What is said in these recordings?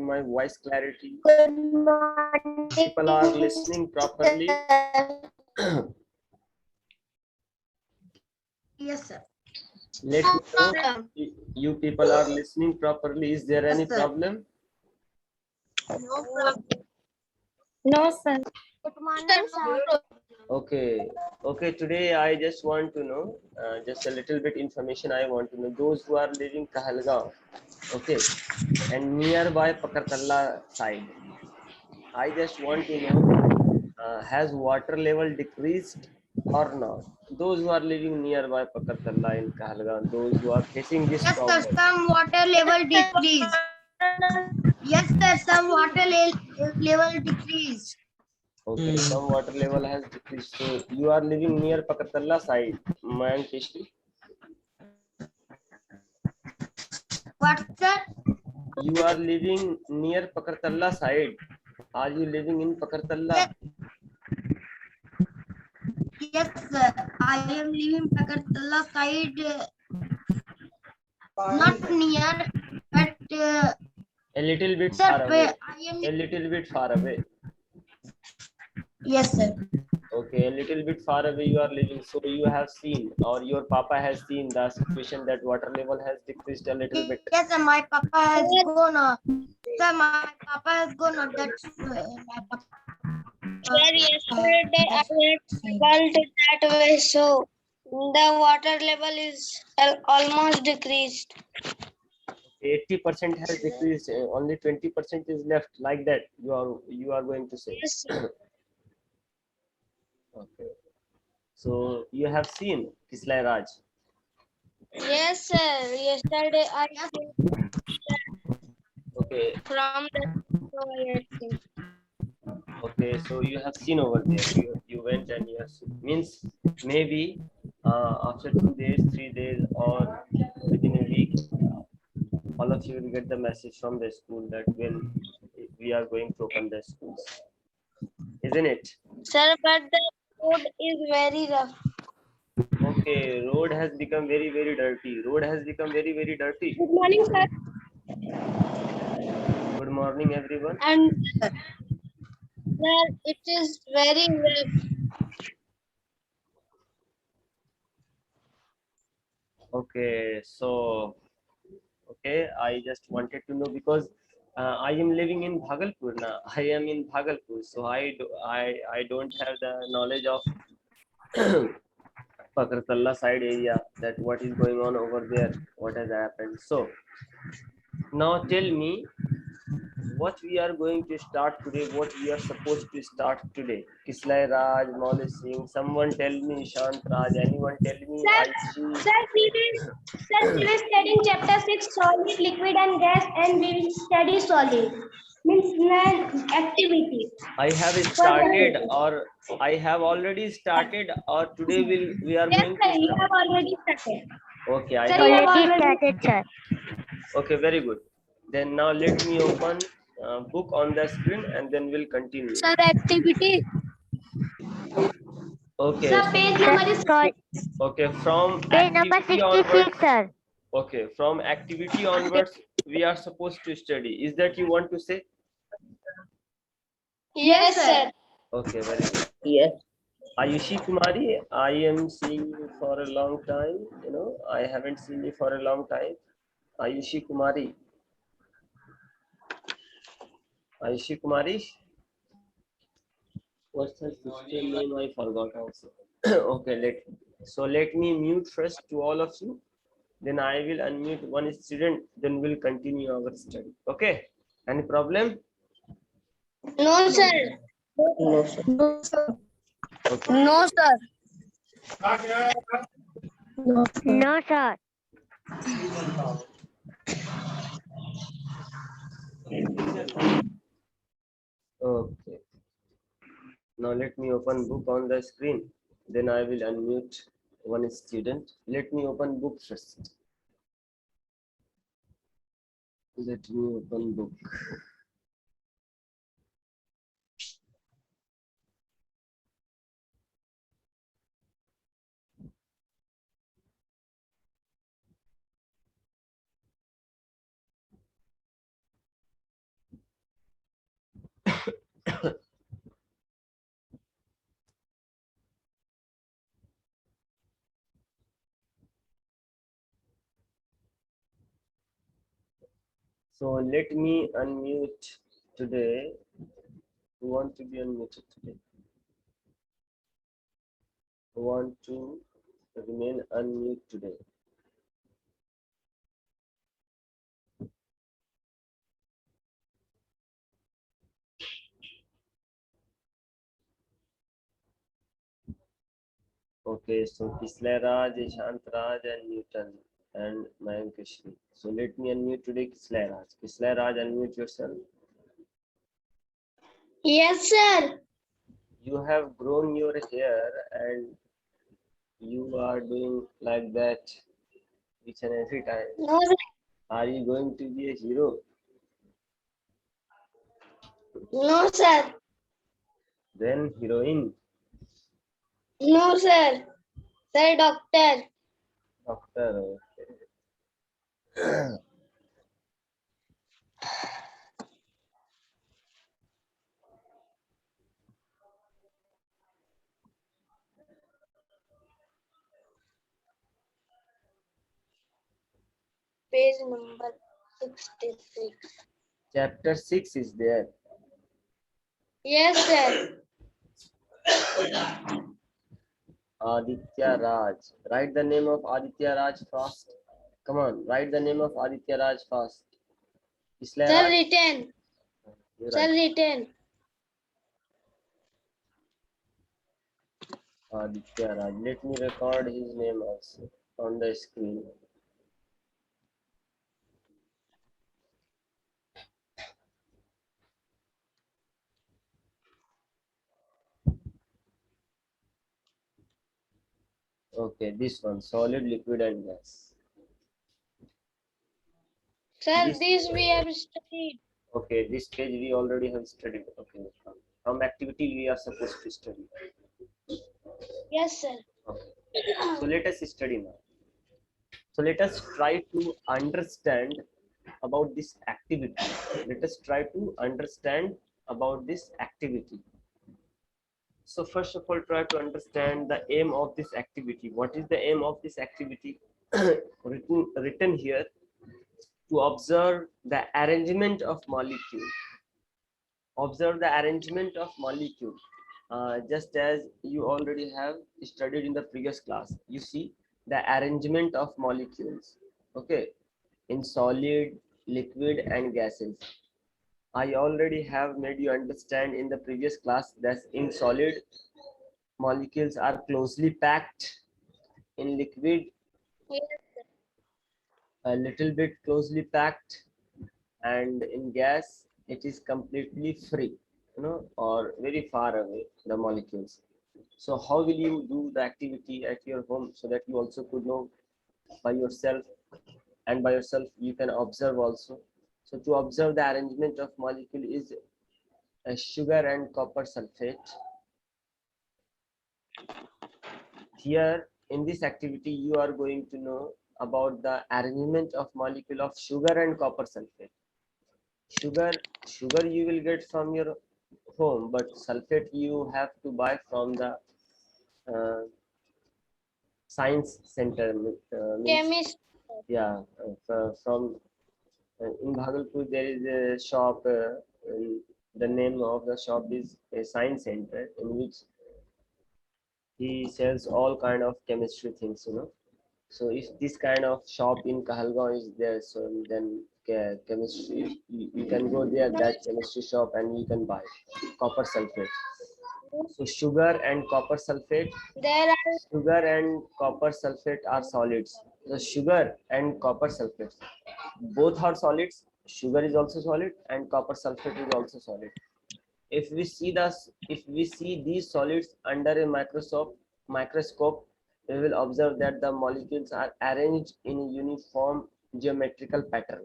my voice clarity? Good morning. People are listening properly? Yes, sir. Let me know. You people are listening properly. Is there any problem? No problem. No, sir. Good morning, sir. Okay. Okay. Today I just want to know just a little bit information. I want to know those who are living Kahalgaon, okay, and nearby Pakartalla side. I just want to know has water level decreased or not? Those who are living nearby Pakartalla in Kahalgaon, those who are facing this Yes, sir. problem. Some water level decreased. Yes, sir. Some water level decreased. Okay, some water level has decreased. So you are living near Pakartalla side, Mayank Keshri. What, sir? You are living near Pakartalla side. Are you living in Pakartalla? Yes, sir. I am living Pakartala side, not near, but A little bit sir, far away. I am. A little bit far away. Yes, sir. Okay, a little bit far away you are living. So you have seen, or your papa has seen the situation that water level has decreased a little bit. Yes, sir. My papa has gone. Sir, my papa has gone. That's my papa. Sir, yesterday I had traveled that way, so the water level is almost decreased. 80% has decreased. Only 20% is left. Like that, you are going to say. Yes, Okay. So you have seen Kislay Raj. yes, sir. Yesterday I Okay. from the toilet. Okay. So you have seen over there. You went and you have seen. Means maybe after 2 days, 3 days, or within a week, all of you will get the message from the school that we are going to open the schools, isn't it? Sir, but the road is very rough. Okay, road has become very, very dirty. Road has become very, very dirty. Good morning, sir. Good morning, everyone. And sir, it is very rough. Okay, so okay, I just wanted to know because I am living in Bhagalpur now. I am in Bhagalpur, so I don't have the knowledge of Pakartalla side area, that what is going on over there, what has happened. So now tell me what we are going to start today, what we are supposed to start today. Kislay Raj, Maulik Singh, someone tell me, Shant Raj, anyone tell me, Aishi. Sir, we will studying chapter 6, solid, liquid and gas, and we will study solid. Means activity. I have started, or I have already started, or today we are Yes, going sir, to you start. have already started. Okay, I Sir, have you have Already already started, sir. okay, very good. Then now let me open book on the screen and then we'll continue. Sir, activity. Okay, Sir, page Sir, number is sorry. okay, from Page number activity onwards. 66, sir. Okay, from activity onwards, we are supposed to study. Is that you want to say? Yes, sir. Okay, very good. Yes. Ayushi Kumari, I am seeing you for a long time. You know, I haven't seen you for a long time. Ayushi Kumari. Ayushi Kumari. What's her sister name? I forgot also. Okay, let me mute first to all of you. Then I will unmute one student. Then we'll continue our study. Okay. Any problem? No, sir. No, sir. No, sir. Okay. No, sir. No, sir. Okay. Now let me open book on the screen. Then I will unmute one student. Let me open book first. Let me open book. So let me unmute today. Who want to be unmuted today? Who want to remain unmute today? Okay, so Kisle Raj, Ishant Raj, and Newton, and Mayank Kishri. So let me unmute today Kisle Raj. Kisle Raj, unmute yourself. Yes, sir. You have grown your hair and you are doing like that each and every time. No, sir. Are you going to be a hero? No, sir. Then heroine, No, sir. Sir, doctor. doctor. Page number 66. Chapter 6 is there. Yes, sir. Aditya Raj. Write the name of Aditya Raj fast. Come on, write the name of Aditya Raj fast. Isle Sir, Raj. written. You Sir, write. written. Aditya Raj. Let me record his name also on the screen. Okay, this one, solid, liquid, and gas. Sir, This, this we have studied. okay, this page we already have studied. Okay, from activity we are supposed to study. Yes, sir. Okay, so let us study now. So let us try to understand about this activity. Let us try to understand about this activity. So first of all, try to understand the aim of this activity. What is the aim of this activity? written here, to observe the arrangement of molecule. Observe the arrangement of molecule. Just as you already have studied in the previous class. You see the arrangement of molecules. Okay, in solid, liquid, and gases. I already have made you understand in the previous class that in solid, molecules are closely packed. In liquid, Yes, a little bit closely packed, and in gas it is completely free, or very far away the molecules. So how will you do the activity at your home so that you also could know by yourself, and by yourself you can observe also. So to observe the arrangement of molecule is a sugar and copper sulfate. Here in this activity you are going to know about the arrangement of molecule of sugar and copper sulfate. Sugar you will get from your home, but sulfate you have to buy from the uh, science center. Means, chemist. yeah, from in Bhagalpur there is a shop. The name of the shop is a science center, in which he sells all kind of chemistry things. So if this kind of shop in Kahalgaon is there, so then chemistry, you can go there, that chemistry shop, and you can buy copper sulfate. So There are sugar and copper sulfate are solids. The sugar and copper sulfate, both are solids. Sugar is also solid, and copper sulfate is also solid. If we see these solids under a microscope, we will observe that the molecules are arranged in a uniform geometrical pattern.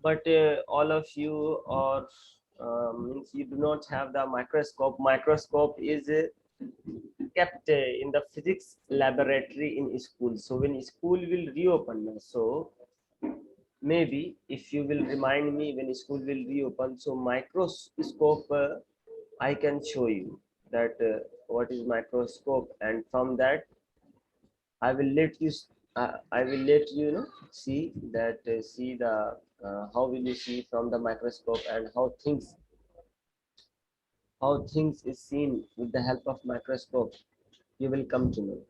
But all of you, or means you do not have the microscope is kept in the physics laboratory in school. So when school will reopen, so maybe if you will remind me when school will reopen, so microscope I can show you that what is microscope, and from that I will let you I will let you know see that see the how will you see from the microscope and how things is seen with the help of microscope. You will come to know.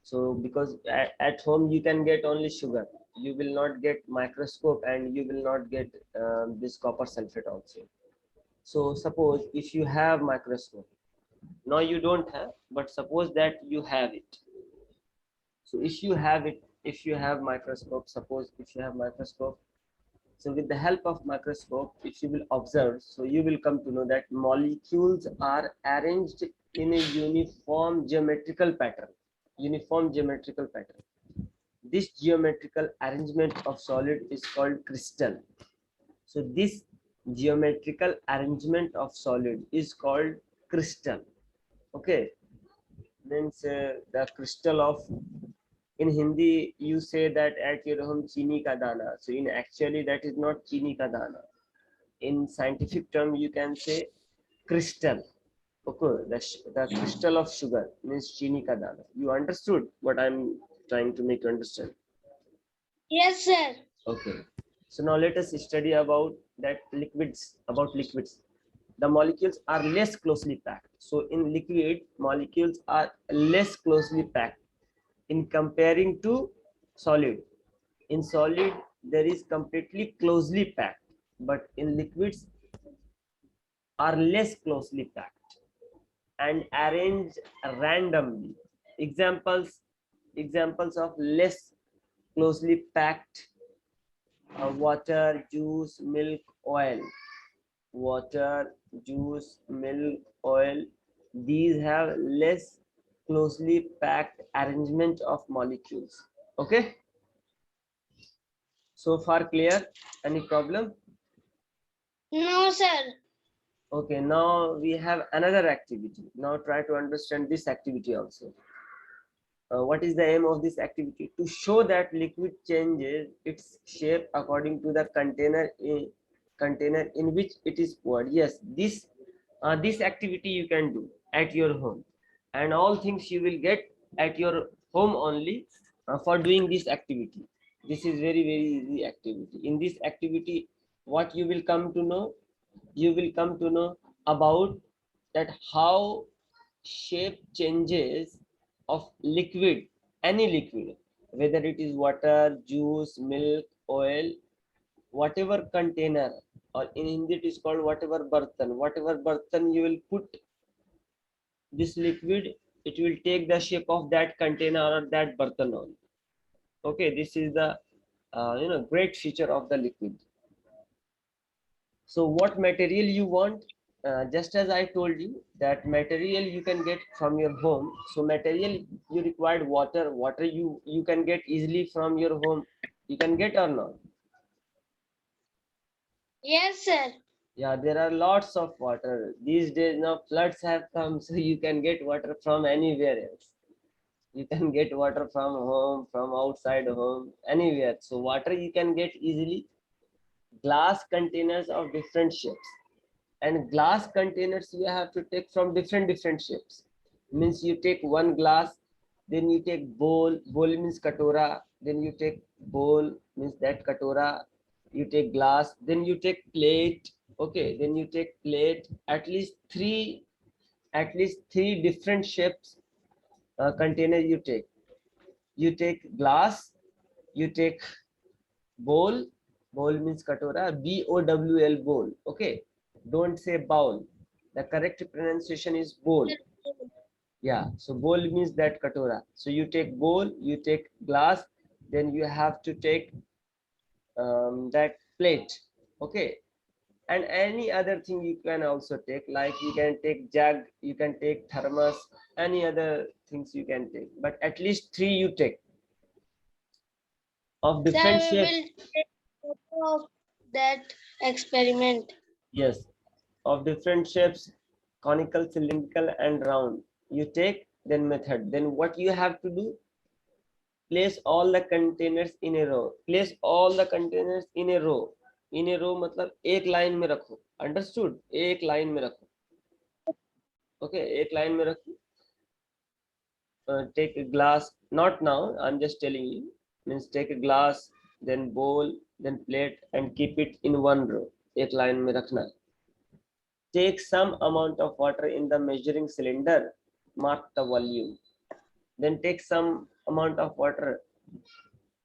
So because at home you can get only sugar, you will not get microscope and you will not get this copper sulfate also. So suppose if you have microscope, now you don't have, but suppose that you have it. So if you have it, if you have microscope, suppose if you have microscope, so with the help of microscope, if you will observe, so you will come to know that molecules are arranged in a uniform geometrical pattern. Uniform geometrical pattern. This geometrical arrangement of solid is called crystal. So this geometrical arrangement of solid is called crystal. Okay, means the crystal of, in Hindi you say that at your home chini ka dana. So in actually that is not chini ka dana. In scientific term you can say crystal. Okay, the crystal of sugar means chini ka dana. You understood what I'm trying to make you understand? Yes, sir. Okay. So now let us study about that liquids, about liquids. The molecules are less closely packed. So in liquid, molecules are less closely packed in comparing to solid. In solid, there is completely closely packed, but in liquids are less closely packed and arranged randomly. Examples of less closely packed: water, juice, milk, oil. Water, juice, milk, oil, these have less closely packed arrangement of molecules. Okay, so far clear? Any problem? No, sir. Okay, now we have another activity. Now try to understand this activity also. What is the aim of this activity? To show that liquid changes its shape according to the container in which it is poured. Yes, this activity you can do at your home, and all things you will get at your home only for doing this activity. This is very easy activity. In this activity, what you will come to know, you will come to know about that how shape changes of liquid, any liquid, whether it is water, juice, milk, oil, whatever container, or in Hindi it is called whatever bartan you will put this liquid, it will take the shape of that container or that bartan only. Okay, this is the great feature of the liquid. So what material you want? Just as I told you that material you can get from your home. So material you required water. Water you can get easily from your home. You can get or not? Yes, sir. Yeah, there are lots of water these days. Now floods have come, so you can get water from anywhere else. You can get water from home, from outside home, anywhere. So water you can get easily. Glass containers of different shapes, and glass containers you have to take from different shapes. Means you take one glass, then you take bowl means katora, then you take bowl means that katora, you take glass, then you take plate. Okay, then you take plate. At least three different shapes container you take glass, you take bowl. Bowl means katora, bowl, bowl. Okay, don't say bowl. The correct pronunciation is bowl. Yeah, so bowl means that katora. So you take bowl, you take glass, then you have to take that plate. Okay, and any other thing you can also take, like you can take jug, you can take thermos, any other things you can take, but at least three you take of different Sir, we shapes. will take photo of that experiment. Yes, of different shapes, conical, cylindrical, and round. You take, then method. Then what you have to do? Place all the containers in a row. Place all the containers in a row. In a row मतलब एक line में रखो. Understood? एक line में रखो. Okay, एक line में रखो. Take a glass. Not now. I'm just telling you. means take a glass, then bowl, then plate, and keep it in one row. एक line में रखना. Take some amount of water in the measuring cylinder. Mark the volume. Then take some amount of water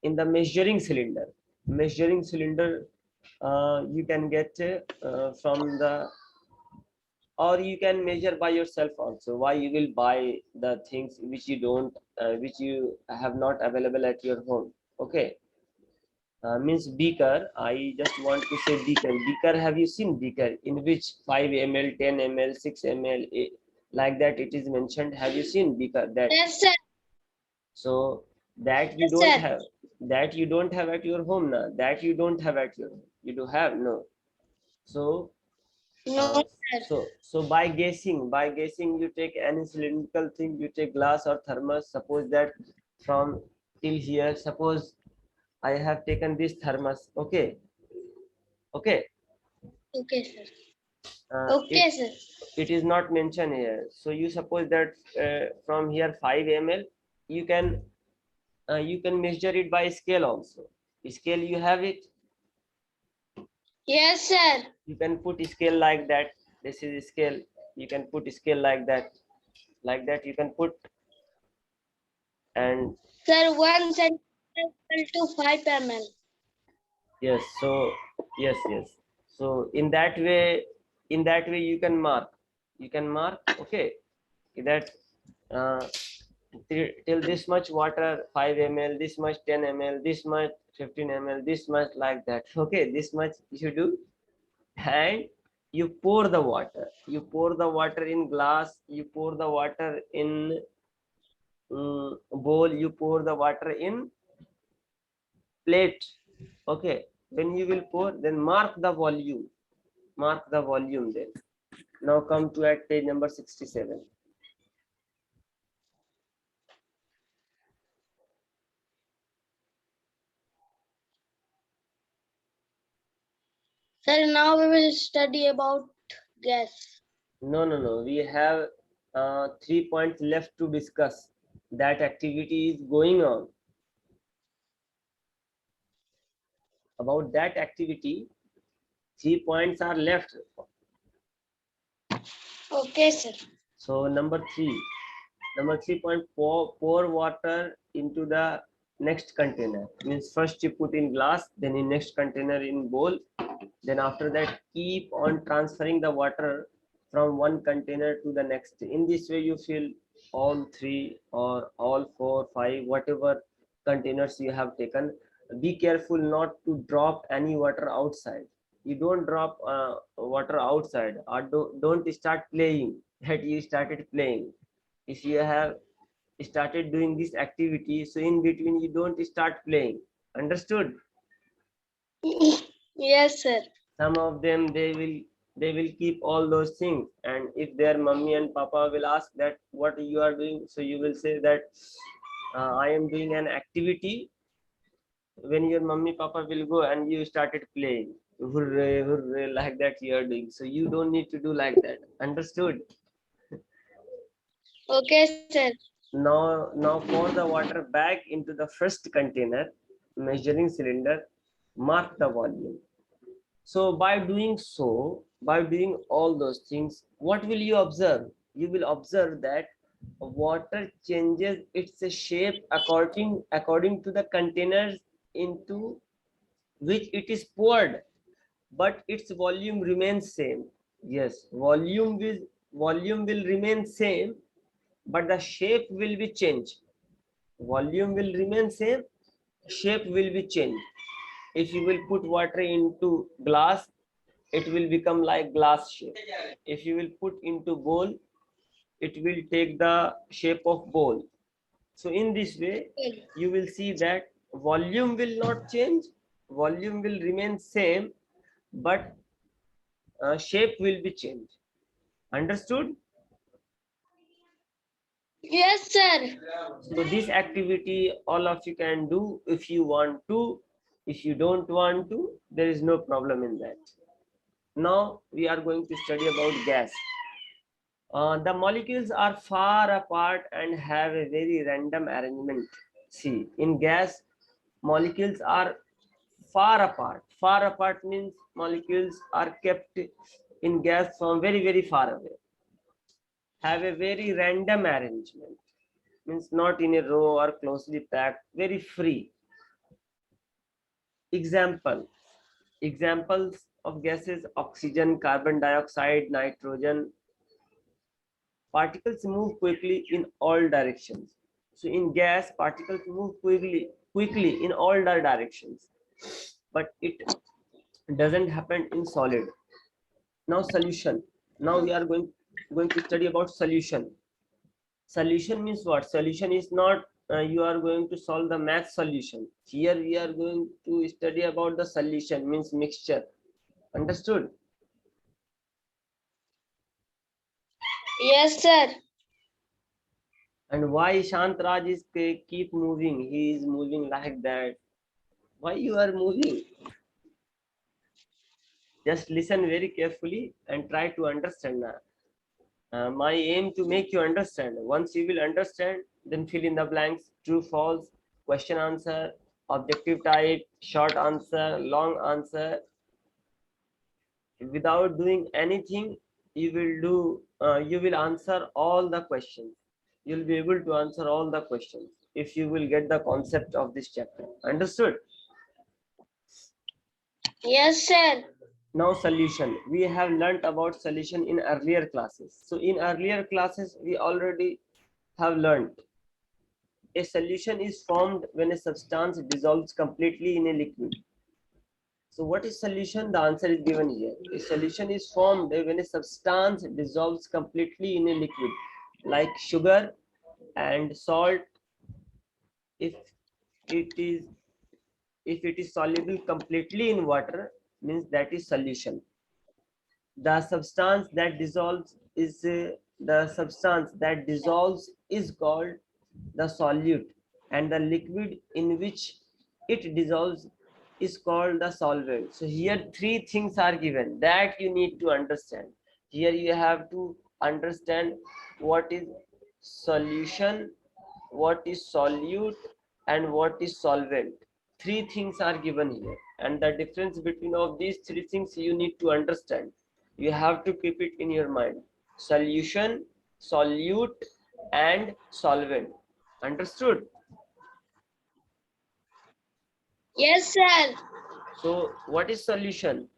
in the measuring cylinder. Measuring cylinder you can get from the, or you can measure by yourself also. Why you will buy the things which you don't which you have not available at your home? Okay. Means beaker. I just want to say beaker. Beaker, have you seen beaker in which 5 ml, 10 ml, 6 ml, like that it is mentioned? Have you seen beaker? That, Yes, sir. so that you Yes, don't sir. have, that you don't have at your home now. That you don't have at your home. You do have? No. So No, sir. so by guessing, you take any cylindrical thing, you take glass or thermos. Suppose that from till here, suppose I have taken this thermos. Okay. Okay. Okay, sir. uh, Okay, it, sir. it is not mentioned here. So you suppose that from here 5 ml, you can measure it by scale also. Scale, you have it. Yes, sir. You can put scale like that. This is scale. You can put scale like that. Like that you can put. And Sir, 1 centimeter equal to 5 ml. yes, so yes. So in that way, you can mark. Okay, that uh, till this much water 5 ml, this much 10 ml, this much 15 ml, this much, like that. Okay, this much you do, and you pour the water. You pour the water in glass. You pour the water in bowl. You pour the water in plate. Okay, when you will pour, then mark the volume. Then now come to at page number 67. Sir, now we will study about gas. No, we have 3 points left to discuss. That activity is going on. About that activity, 3 points are left. Okay, sir. So number 3 point, pour water into the next container. Means first you put in glass, then in next container in bowl, then after that keep on transferring the water from one container to the next. In this way you fill all 3 or all 4, 5, whatever containers you have taken. Be careful not to drop any water outside. You don't drop water outside, or don't start playing that you started playing. If you have started doing this activity, so in between you don't start playing. Understood? Yes, sir. Some of them, they will keep all those things, and if their mummy and papa will ask that what you are doing, so you will say that I am doing an activity. When your mummy papa will go and you started playing, hooray, hooray, like that you are doing, so you don't need to do like that. Understood? Okay, sir. Now pour the water back into the first container measuring cylinder. Mark the volume. So by doing all those things, what will you observe? You will observe that water changes its shape according to the containers into which it is poured, but its volume remains same. Yes, volume will remain same, but the shape will be changed. Volume will remain same, shape will be changed. If you will put water into glass, it will become like glass shape. If you will put into bowl, it will take the shape of bowl. So in this way, you will see that volume will not change, volume will remain same, but shape will be changed. Understood? Yes, sir. So this activity all of you can do if you want to. If you don't want to, there is no problem in that. Now we are going to study about gas. The molecules are far apart and have a very random arrangement. See, in gas, molecules are far apart. Far apart means molecules are kept in gas from very, very far away. Have a very random arrangement, means not in a row or closely packed, very free. Examples of gases: oxygen, carbon dioxide, nitrogen. Particles move quickly in all directions. So in gas, particles move quickly in all the directions, but it doesn't happen in solid. Now solution. Now we are going to study about solution. Solution means what? Solution is not you are going to solve the math solution. Here we are going to study about the solution, means mixture. Understood? Yes, sir. And why Shantraj is keep moving? He is moving like that. Why you are moving? Just listen very carefully and try to understand that. My aim to make you understand. Once you will understand, then fill in the blanks: true, false, question answer, objective type, short answer, long answer. Without doing anything, you will answer all the questions. You'll be able to answer all the questions if you will get the concept of this chapter. Understood? Yes, sir. Now solution. We have learnt about solution in earlier classes. So in earlier classes, we already have learnt a solution is formed when a substance dissolves completely in a liquid. So what is solution? The answer is given here. A solution is formed when a substance dissolves completely in a liquid, like sugar and salt. If it is soluble completely in water, means that is solution. The substance that dissolves is called the solute, and the liquid in which it dissolves is called the solvent. So here three things are given that you need to understand. Here you have to understand what is solution, what is solute, and what is solvent. Three things are given here, and the difference between of these three things you need to understand. You have to keep it in your mind: solution, solute, and solvent. Understood? Yes, sir. So what is solution?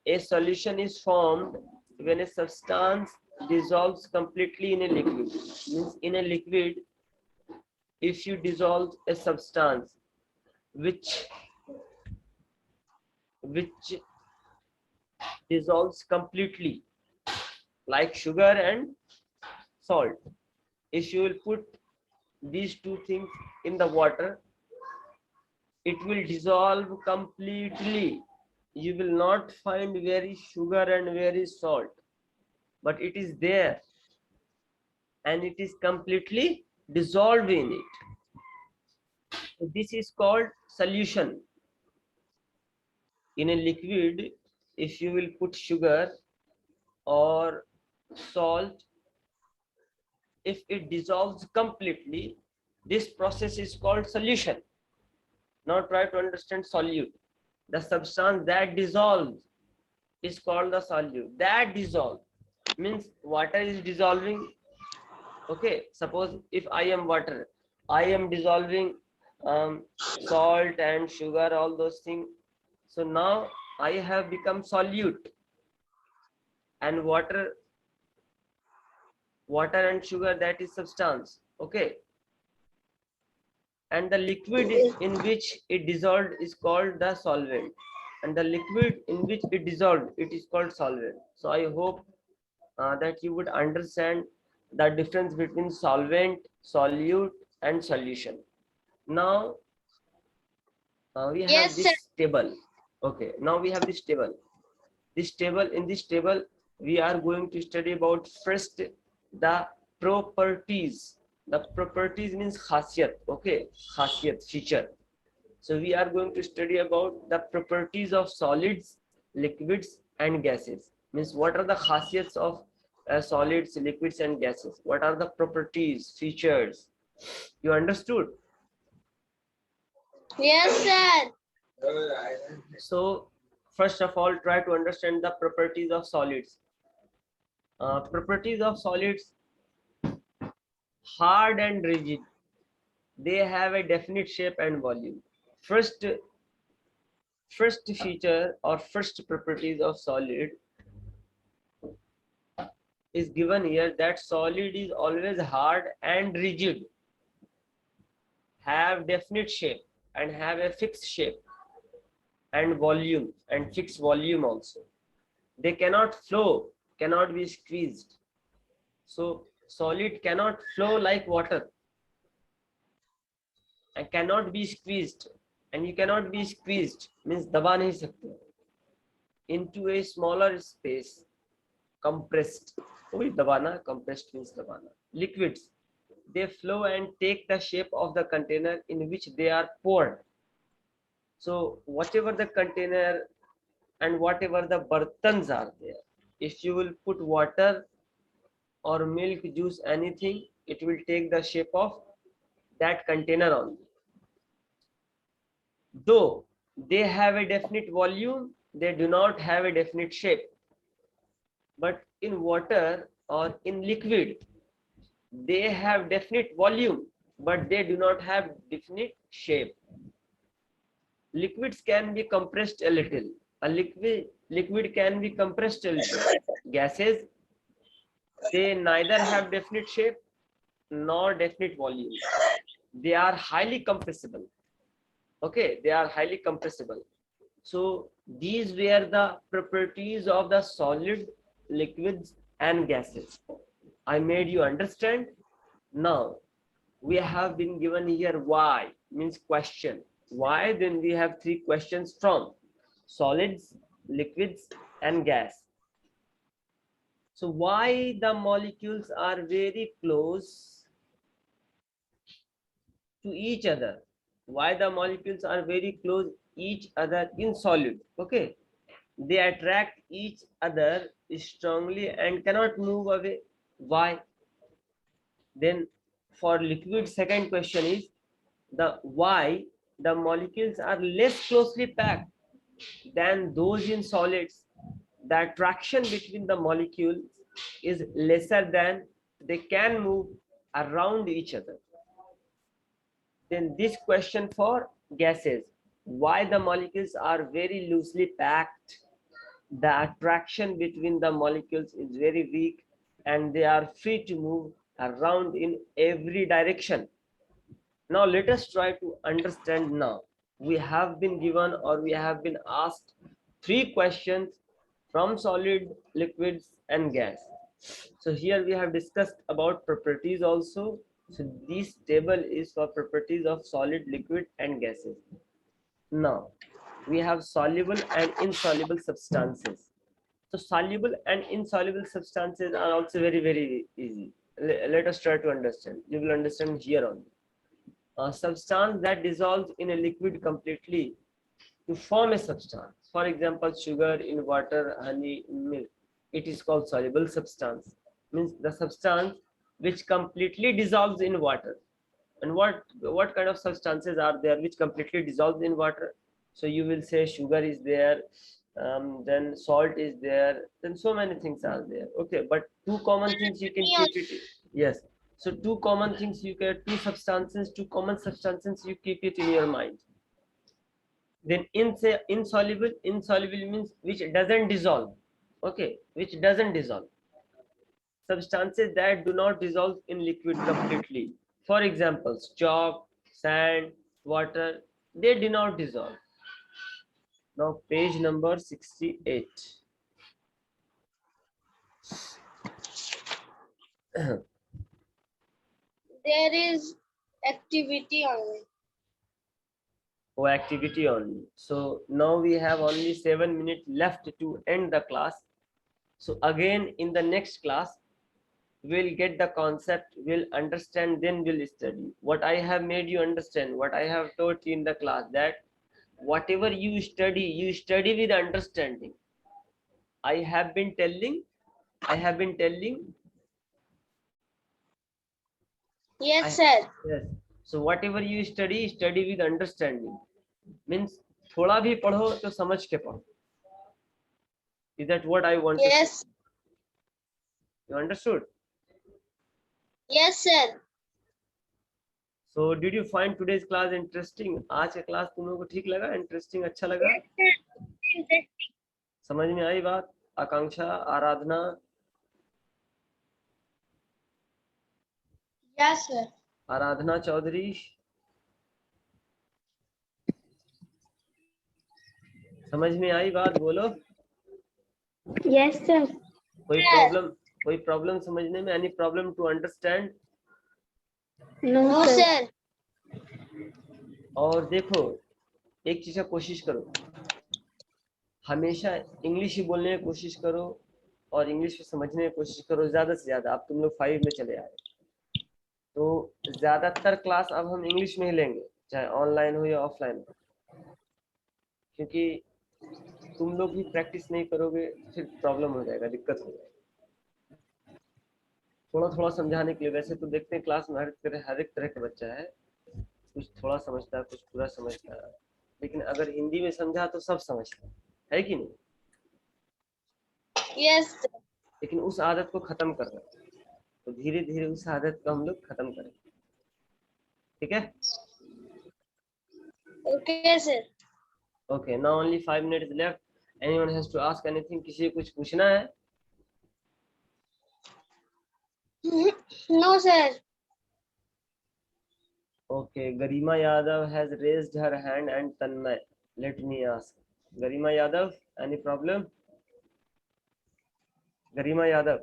A solution is formed when a substance dissolves completely in a liquid. Means in a liquid, if you dissolve a substance which which dissolves completely, like sugar and salt, if you will put these two things in the water, it will dissolve completely. You will not find very sugar and very salt, but it is there and it is completely dissolved in it. So this is called solution. In a liquid, if you will put sugar or salt, if it dissolves completely, this process is called solution. Now try to understand solute. The substance that dissolves is called the solute. That dissolves means water is dissolving. Okay, suppose if I am water, I am dissolving salt and sugar, all those things. So now I have become solute, and water and sugar, that is substance. Okay, and the liquid in which it dissolved is called the solvent, and the liquid in which it dissolved, it is called solvent. So I hope that you would understand the difference between solvent, solute, and solution. Now we have Yes, sir. this table. Okay, now we have this table. In this table we are going to study about first the properties. The properties means khasiyat. Okay, khasiyat, feature. So we are going to study about the properties of solids, liquids, and gases. Means what are the khasiyats of solids, liquids, and gases? What are the properties, features? You understood? Yes, sir. So first of all, try to understand the properties of solids. Properties of solids: hard and rigid. They have a definite shape and volume. First feature or first properties of solid is given here, that solid is always hard and rigid, have definite shape and have a fixed shape and volume and fixed volume also. They cannot flow, cannot be squeezed. So solid cannot flow like water and cannot be squeezed, and you cannot be squeezed means दबा नहीं सकते into a smaller space, compressed. वही दबाना, compressed means दबाना. Liquids, they flow and take the shape of the container in which they are poured. So whatever the container and whatever the bartans are there, if you will put water or milk, juice, anything, it will take the shape of that container only. Though they have a definite volume, they do not have a definite shape. But in water or in liquid, they have definite volume, but they do not have definite shape. Liquids can be compressed a little. A liquid can be compressed a little. Gases, they neither have definite shape nor definite volume. They are highly compressible. Okay, they are highly compressible. So these were the properties of the solid, liquids, and gases. I made you understand. Now we have been given here why, means question. Why? Then we have three questions from solids, liquids, and gas. So why the molecules are very close to each other? Why the molecules are very close each other in solid? Okay, they attract each other strongly and cannot move away. Why? Then for liquid, second question is the why the molecules are less closely packed than those in solids. The attraction between the molecules is lesser than they can move around each other. Then this question for gases, why the molecules are very loosely packed, the attraction between the molecules is very weak and they are free to move around in every direction. Now let us try to understand. Now we have been given or we have been asked three questions from solid, liquids, and gas. So here we have discussed about properties also. So this table is for properties of solid, liquid, and gases. Now we have soluble and insoluble substances. So soluble and insoluble substances are also very easy. Let us try to understand. You will understand here only. A substance that dissolves in a liquid completely to form a substance. For example, sugar in water, honey in milk. It is called soluble substance. Means the substance which completely dissolves in water. And what kind of substances are there which completely dissolves in water? So you will say sugar is there, then salt is there, then so many things are there. Okay, but two common things you can keep it. Yes. So two common things you get, two common substances you keep it in your mind. Then insoluble means which doesn't dissolve. Okay, which doesn't dissolve. Substances that do not dissolve in liquid completely. For example, chalk, sand, water, they do not dissolve. Now page number 68. There is activity only. Oh, activity only. So now we have only 7 minutes left to end the class. So again in the next class, we'll get the concept, we'll understand, then we'll study. What I have made you understand, what I have taught you in the class, that whatever you study with understanding. I have been telling. Yes, sir. Yes. So whatever you study with understanding. Means थोड़ा भी पढ़ो तो समझ के पढ़ो. Is that what I want to say? Yes. You understood? Yes, sir. So did you find today's class interesting? आज का class तुम लोगों को ठीक लगा, इंटरेस्टिंग, अच्छा लगा? समझ में आई बात? आकांक्षा, आराधना, Yes, sir. आराधना चौधरी, समझ में आई बात? बोलो. Yes, sir. कोई प्रॉब्लम समझने में? Any problem to understand? No, sir. और देखो, एक चीज का कोशिश करो, हमेशा इंग्लिश ही बोलने की कोशिश करो और इंग्लिश को समझने की कोशिश करो ज्यादा से ज्यादा. अब तुम लोग 5 में चले आए तो ज्यादातर क्लास अब हम इंग्लिश में ही लेंगे, चाहे ऑनलाइन हो या ऑफलाइन हो, क्योंकि तुम लोग भी प्रैक्टिस नहीं करोगे फिर प्रॉब्लम हो जाएगा, दिक्कत हो जाएगी. थोड़ा थोड़ा समझाने के लिए. वैसे तो देखते हैं क्लास में हर एक तरह का बच्चा है, कुछ थोड़ा समझता है, कुछ पूरा समझता है, लेकिन अगर हिंदी में समझा तो सब समझता है कि नहीं? Yes, sir. लेकिन उस आदत को खत्म कर रहे हैं, तो धीरे धीरे उस आदत को हम लोग खत्म करेंगे. ठीक है? Okay, sir. Okay, now only 5 minutes left. Anyone has to ask anything? किसी को कुछ पूछना है? No, sir. Okay, Garima Yadav has raised her hand and Tanmay. Let me ask. Garima Yadav, any problem? Garima Yadav,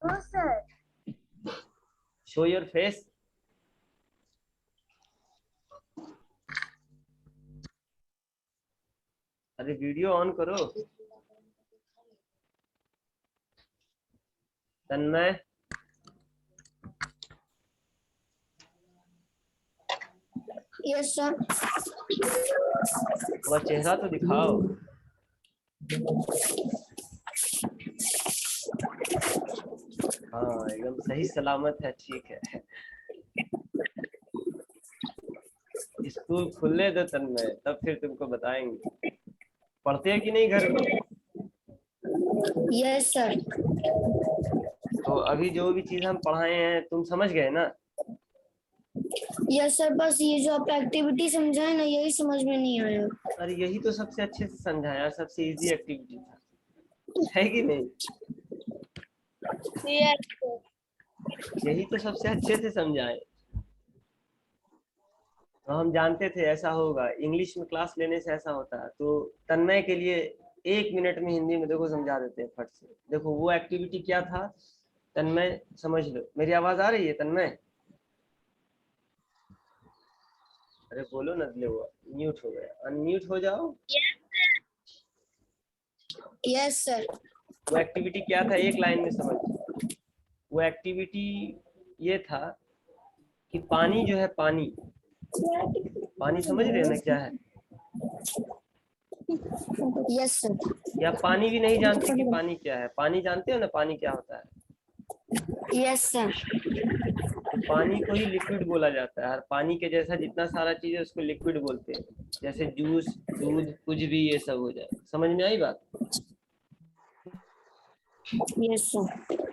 No, sir. Show your face. अरे वीडियो ऑन करो. Tanmay, Yes, sir. वह चेहरा तो दिखाओ. हाँ, एकदम सही सलामत है, ठीक है. स्कूल खुलने दो तन्मय, तब फिर तुमको बताएंगे. पढ़ते हैं कि नहीं घर में? Yes, sir. तो अभी जो भी चीज हम पढ़ाए हैं तुम समझ गए ना? Yes, sir. बस ये जो आप एक्टिविटी समझाए ना, यही समझ में नहीं आया. अरे यही तो सबसे अच्छे से समझाया, सबसे इजी एक्टिविटी था, है कि नहीं? Yes, sir. यही तो सबसे अच्छे से समझाए. तो हम जानते थे ऐसा होगा, इंग्लिश में क्लास लेने से ऐसा होता है. तो तन्मय के लिए 1 मिनट में हिंदी में देखो समझा देते हैं फट से. देखो वो एक्टिविटी क्या था तन्मय, समझ लो. मेरी आवाज आ रही है तन्मय? अरे बोलो ना, ले वो म्यूट हो गया, अनम्यूट हो जाओ. Yes, sir. वो एक्टिविटी क्या था, एक लाइन में समझ. वो एक्टिविटी ये था कि पानी जो है, पानी समझ रहे हो ना क्या है? Yes, sir. या पानी भी नहीं जानते कि पानी क्या है? पानी जानते हो ना, पानी क्या होता है? Yes, sir. तो पानी को ही लिक्विड बोला जाता है, और पानी के जैसा जितना सारा चीज है उसको लिक्विड बोलते हैं. जैसे जूस, दूध, कुछ भी ये सब हो जाए. समझ में आई बात? Yes, sir.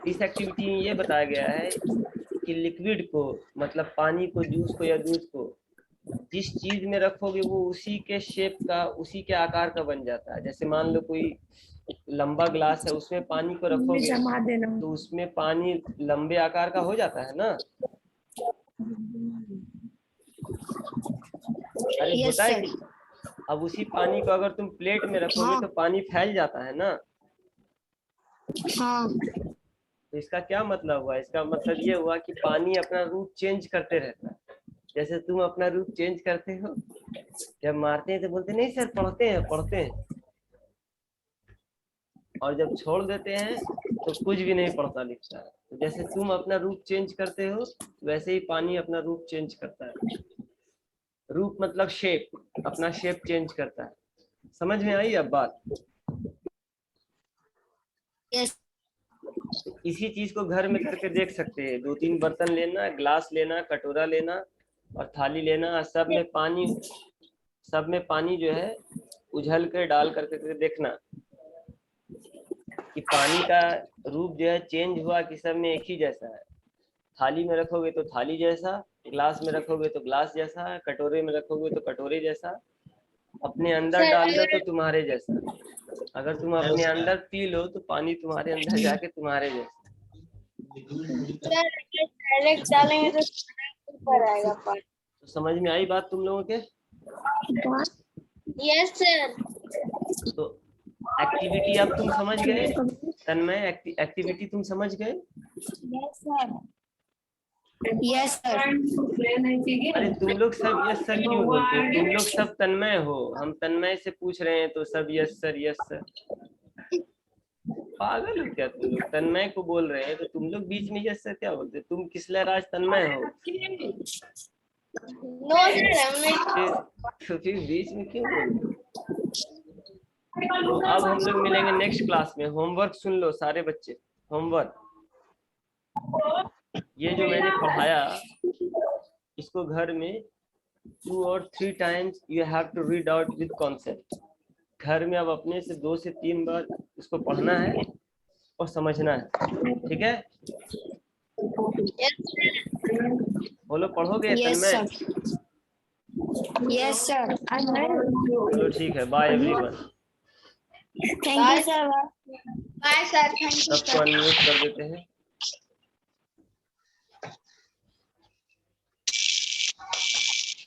इस एक्टिविटी में ये बताया गया है कि लिक्विड को, मतलब पानी को, जूस को या दूध को जिस चीज में रखोगे वो उसी के शेप का, उसी के आकार का बन जाता है. जैसे मान लो कोई लंबा ग्लास है, उसमें पानी को रखोगे तो उसमें पानी लंबे आकार का हो जाता है ना? अरे Yes, होता है sir. कि? अब उसी पानी को अगर तुम प्लेट में रखोगे तो पानी फैल जाता है ना? हाँ. तो इसका क्या मतलब हुआ? इसका मतलब ये हुआ कि पानी अपना रूप चेंज करते रहता है. जैसे तुम अपना रूप चेंज करते हो, जब मारते हैं तो बोलते नहीं सर पढ़ते हैं, और जब छोड़ देते हैं तो कुछ भी नहीं पढ़ता लिखता है. तो जैसे तुम अपना रूप चेंज करते हो, वैसे ही पानी अपना रूप चेंज करता है. रूप मतलब शेप, अपना शेप चेंज करता है. समझ में आई अब बात? Yes. इसी चीज को घर में करके देख सकते हैं. 2-3 बर्तन लेना, ग्लास लेना, कटोरा लेना, और थाली लेना, सब में पानी जो है उझल कर डाल करके देखना कि पानी का रूप जो है चेंज हुआ कि सब में एक ही जैसा है। थाली में रखोगे तो थाली जैसा, ग्लास में रखोगे तो ग्लास जैसा, कटोरे में रखोगे तो कटोरे जैसा, अपने अंदर सर, डाल लो तो तुम्हारे जैसा। अगर तुम अपने अंदर पी लो तो पानी तुम्हारे अंदर जाके तुम्हारे जैसा। डायरेक्ट डालेंगे तो ऊपर आएगा पानी। तो समझ में आई बात तुम लोगों के? Yes sir. तो एक्टिविटी अब तुम समझ गए, तन्मय एक्टिविटी तुम समझ गए? Yes sir. अरे तुम लोग सब यस सर क्यों बोलते हो? तुम लोग सब तन्मय हो, हम तन्मय से पूछ रहे हैं तो सब यस सर यस सर। पागल हो क्या तुम लोग? तन्मय को बोल रहे हैं तो तुम लोग बीच में यस सर क्या बोलते हो? तुम किसले राज तन्मय हो? नो सर, हमने तो फिर बीच में क्यों बोलते हो? तो अब हम लोग मिलेंगे नेक्स्ट क्लास में। होमवर्क सुन लो सारे बच्चे, होमवर्क ये जो मैंने पढ़ाया इसको घर में 2 or 3 times you have to read out with concept। घर में अब अपने से 2 से 3 बार इसको पढ़ना है और समझना है, ठीक है? बोलो पढ़ोगे तन्मय? Yes sir. चलो ठीक है, bye everyone. Thank you sir. Bye sir. Thank you सबको अनम्यूट कर देते हैं।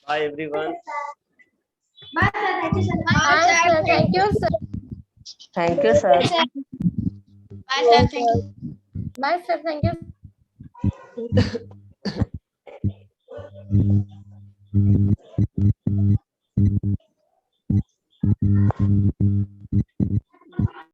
Bye everyone. Thank you sir. Thank you, sir. Bye sir. Thank you. Bye sir. Thank you.